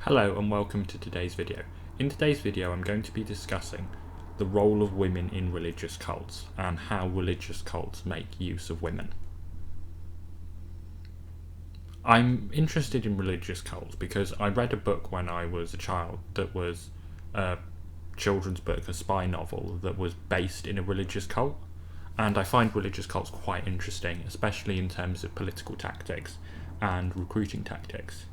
Hello and welcome to today's video. In today's video I'm going to be discussing the role of women in religious cults and how religious cults make use of women. I'm interested in religious cults because I read a book when I was a child that was a children's book, a spy novel that was based in a religious cult, and I find religious cults quite interesting, especially in terms of political tactics and recruiting tactics.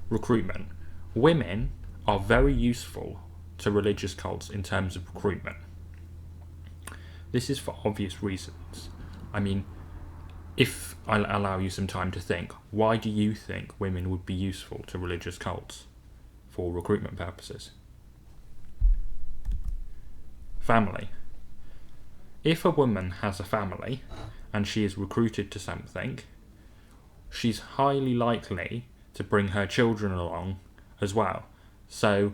Recruitment. Women are very useful to religious cults in terms of recruitment. This is for obvious reasons. I mean, if I allow you some time to think, why do you think women would be useful to religious cults for recruitment purposes? Family. If a woman has a family and she is recruited to something, she's highly likely to bring her children along as well. So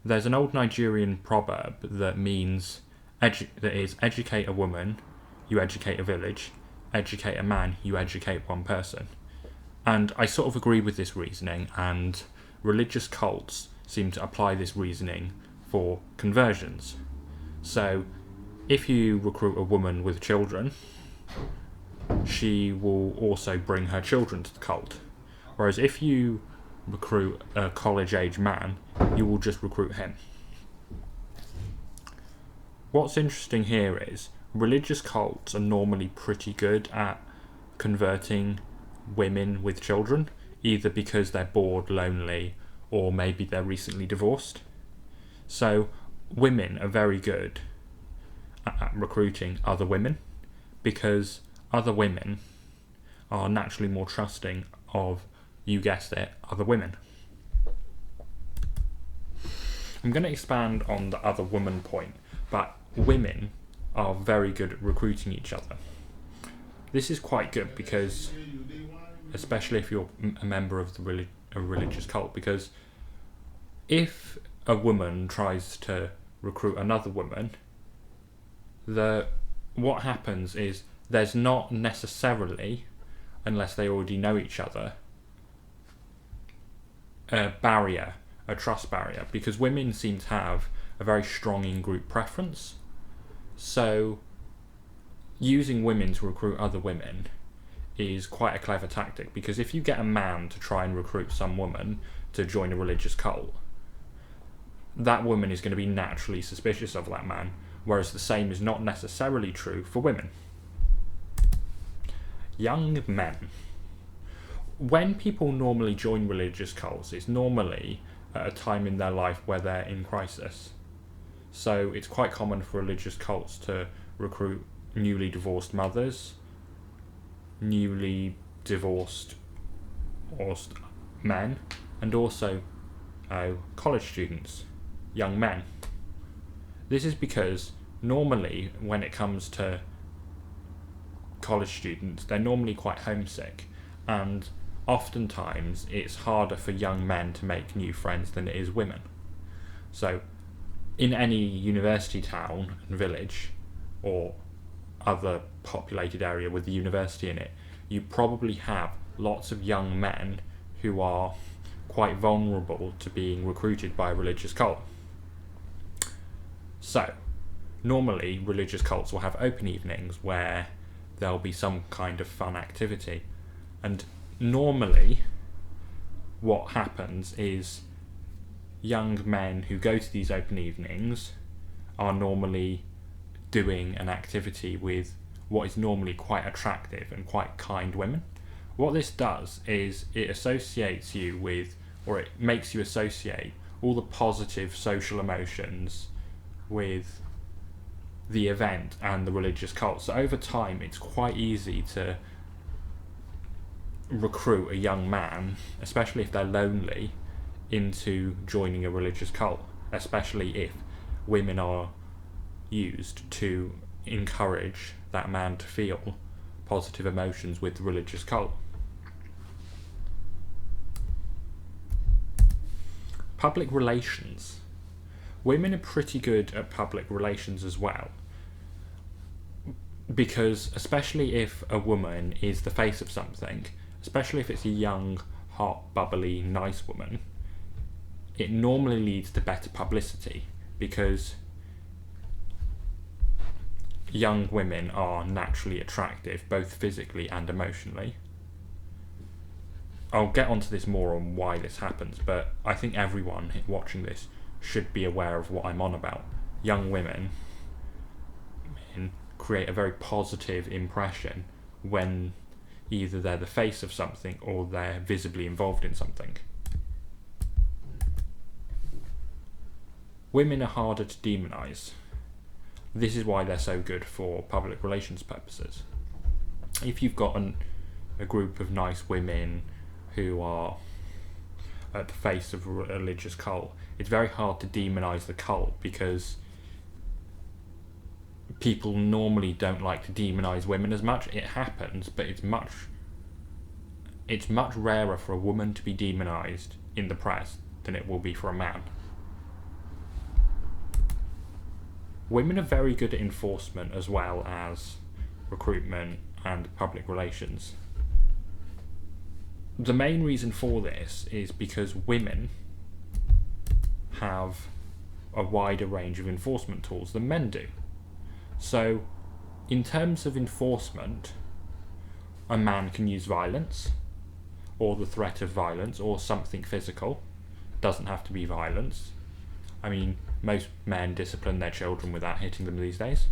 there's an old Nigerian proverb that means educate a woman, you educate a village, educate a man, you educate one person. And I sort of agree with this reasoning, and religious cults seem to apply this reasoning for conversions. So if you recruit a woman with children, she will also bring her children to the cult. Whereas if you recruit a college-age man, you will just recruit him. What's interesting here is religious cults are normally pretty good at converting women with children, either because they're bored, lonely, or maybe they're recently divorced. So women are very good at recruiting other women because other women are naturally more trusting of, you guessed it, other women. I'm going to expand on the other woman point, but women are very good at recruiting each other. This is quite good because, especially if you're a member of a religious cult, because if a woman tries to recruit another woman, what happens is there's not necessarily, unless they already know each other, a trust barrier, because women seem to have a very strong in-group preference. So using women to recruit other women is quite a clever tactic, because if you get a man to try and recruit some woman to join a religious cult, that woman is going to be naturally suspicious of that man, whereas the same is not necessarily true for women. Young men. When people normally join religious cults, it's normally at a time in their life where they're in crisis. So it's quite common for religious cults to recruit newly divorced mothers, newly divorced men, and also college students, young men. This is because normally when it comes to college students, they're normally quite homesick, and oftentimes it's harder for young men to make new friends than it is women. So in any university town and village or other populated area with the university in it, you probably have lots of young men who are quite vulnerable to being recruited by a religious cult. So normally religious cults will have open evenings where there'll be some kind of fun activity, and normally what happens is young men who go to these open evenings are normally doing an activity with what is normally quite attractive and quite kind women. What this does is it associates you with, or it makes you associate all the positive social emotions with the event and the religious cult. So over time it's quite easy to recruit a young man, especially if they're lonely, into joining a religious cult, especially if women are used to encourage that man to feel positive emotions with the religious cult. Public relations. Women are pretty good at public relations as well, because especially if a woman is the face of something, especially if it's a young, hot, bubbly, nice woman, it normally leads to better publicity because young women are naturally attractive, both physically and emotionally. I'll get onto this more on why this happens, but I think everyone watching this should be aware of what I'm on about. Young women create a very positive impression when either they're the face of something or they're visibly involved in something. Women are harder to demonise. This is why they're so good for public relations purposes. If you've got a group of nice women who are at the face of a religious cult, it's very hard to demonise the cult because people normally don't like to demonise women as much. It happens, but it's much rarer for a woman to be demonised in the press than it will be for a man. Women are very good at enforcement as well as recruitment and public relations. The main reason for this is because women have a wider range of enforcement tools than men do. So, in terms of enforcement, a man can use violence, or the threat of violence, or something physical. Doesn't have to be violence. I mean, most men discipline their children without hitting them these days.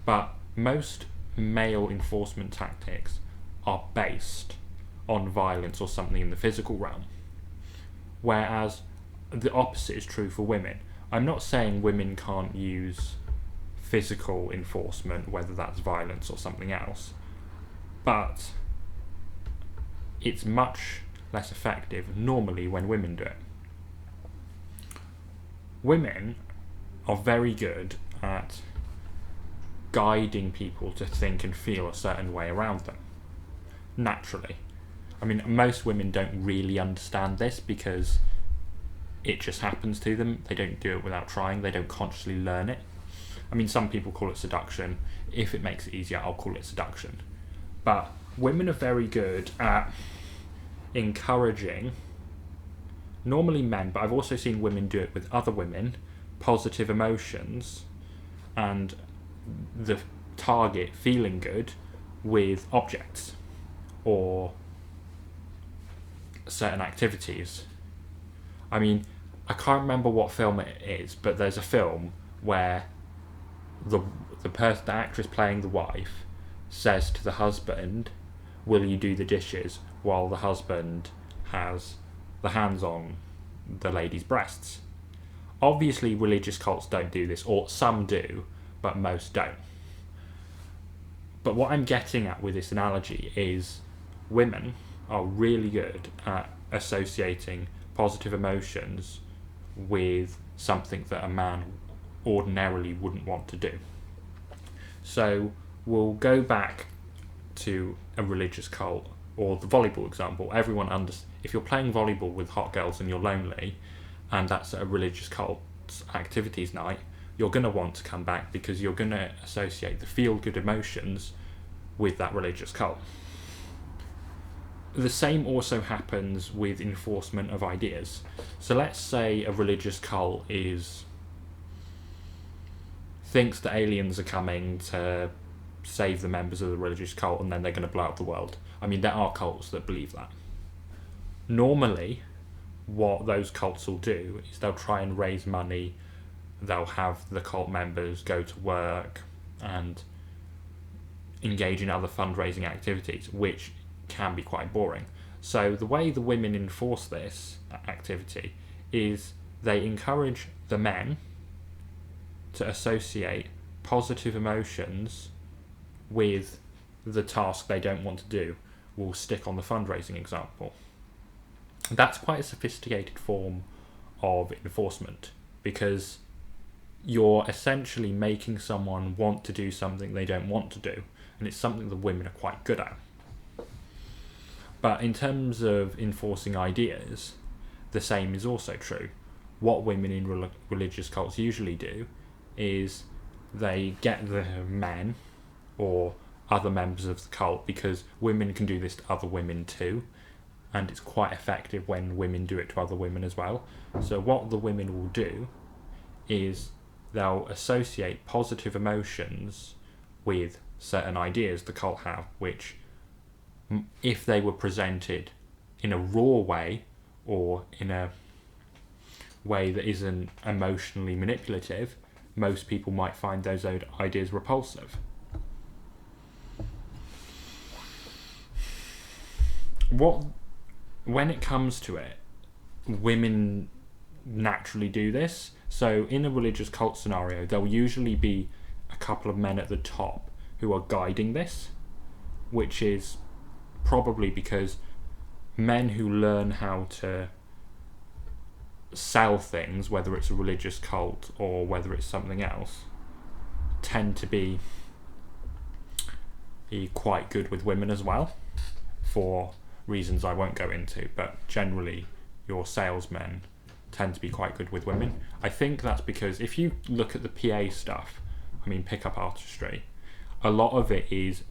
But most male enforcement tactics are based on violence or something in the physical realm. Whereas the opposite is true for women. I'm not saying women can't use physical enforcement, whether that's violence or something else, but it's much less effective normally when women do it. Women are very good at guiding people to think and feel a certain way around them, naturally. I mean, most women don't really understand this because it just happens to them. They don't do it without trying. They don't consciously learn it. I mean, some people call it seduction. If it makes it easier, I'll call it seduction. But women are very good at encouraging, normally men, but I've also seen women do it with other women, positive emotions and the target feeling good with objects or certain activities. I mean, I can't remember what film it is, but there's a film where the actress playing the wife says to the husband, "Will you do the dishes?" while the husband has the hands on the lady's breasts. Obviously, religious cults don't do this, or some do, but most don't. But what I'm getting at with this analogy is women are really good at associating positive emotions with something that a man ordinarily wouldn't want to do. So we'll go back to a religious cult or the volleyball example. If you're playing volleyball with hot girls and you're lonely and that's a religious cult activities night, you're going to want to come back because you're going to associate the feel-good emotions with that religious cult. The same also happens with enforcement of ideas. So let's say a religious cult thinks that aliens are coming to save the members of the religious cult and then they're going to blow up the world. I mean, there are cults that believe that. Normally, what those cults will do is they'll try and raise money, they'll have the cult members go to work and engage in other fundraising activities, which can be quite boring. So the way the women enforce this activity is they encourage the men to associate positive emotions with the task they don't want to do. We'll stick on the fundraising example. That's quite a sophisticated form of enforcement because you're essentially making someone want to do something they don't want to do, and it's something that women are quite good at. But in terms of enforcing ideas, the same is also true. What women in religious cults usually do is they get the men or other members of the cult, because women can do this to other women too. and it's quite effective when women do it to other women as well. So what the women will do is they'll associate positive emotions with certain ideas the cult have, which if they were presented in a raw way or in a way that isn't emotionally manipulative, most people might find those ideas repulsive. When it comes to it, women naturally do this. So in a religious cult scenario, there'll usually be a couple of men at the top who are guiding this, which is probably because men who learn how to sell things, whether it's a religious cult or whether it's something else, tend to be quite good with women as well, for reasons I won't go into, but generally your salesmen tend to be quite good with women. I think that's because if you look at the PA stuff, pickup artistry, a lot of it is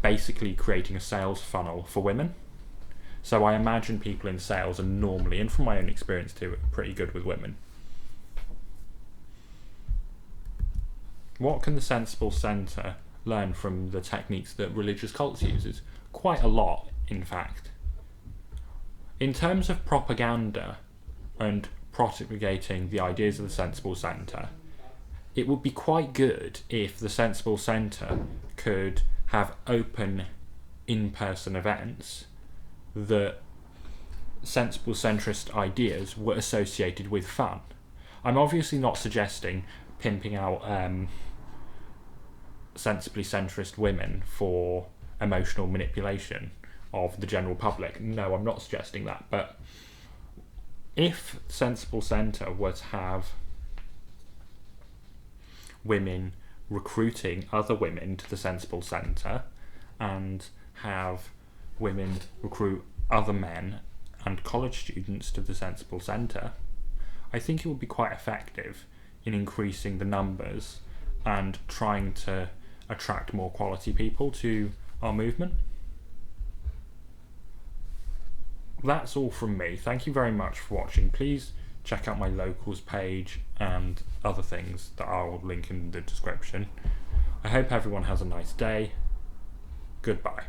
basically creating a sales funnel for women. So I imagine people in sales are normally, and from my own experience too, pretty good with women. What can the Sensible Centre learn from the techniques that religious cults uses? Quite a lot, in fact. In terms of propaganda and propagating the ideas of the Sensible Centre, it would be quite good if the Sensible Centre could have open in-person events that sensible centrist ideas were associated with fun. I'm obviously not suggesting pimping out sensibly centrist women for emotional manipulation of the general public. No, I'm not suggesting that. But if Sensible Centre were to have women recruiting other women to the Sensible Centre and have women recruit other men and college students to the Sensible Centre, I think it would be quite effective in increasing the numbers and trying to attract more quality people to our movement. That's all from me. Thank you very much for watching. Please check out my locals page and other things that I'll link in the description. I hope everyone has a nice day. Goodbye.